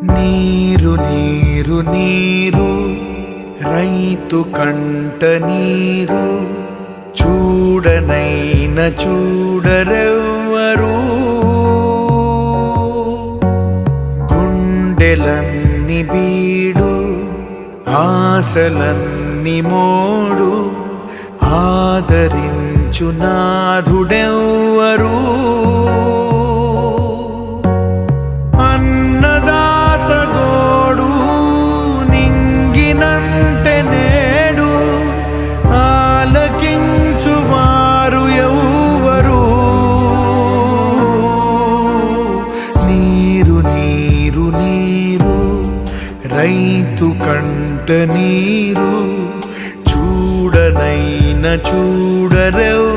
నీరు నీరు నీరు రైతు కంట నీరు చూడనైన చూడరెవ్వరు. గుండెలన్ని బీడు ఆశలన్ని మోడు ఆదరించు నాథుడెవ్వరు. అన్నదాత గోడు నింగినంటే నేడు ఆలకించువారు ఎవ్వరు. నీరు నీరు నీరు రైతు కంట నీరు చూడనైన చూడరెవ్వరు.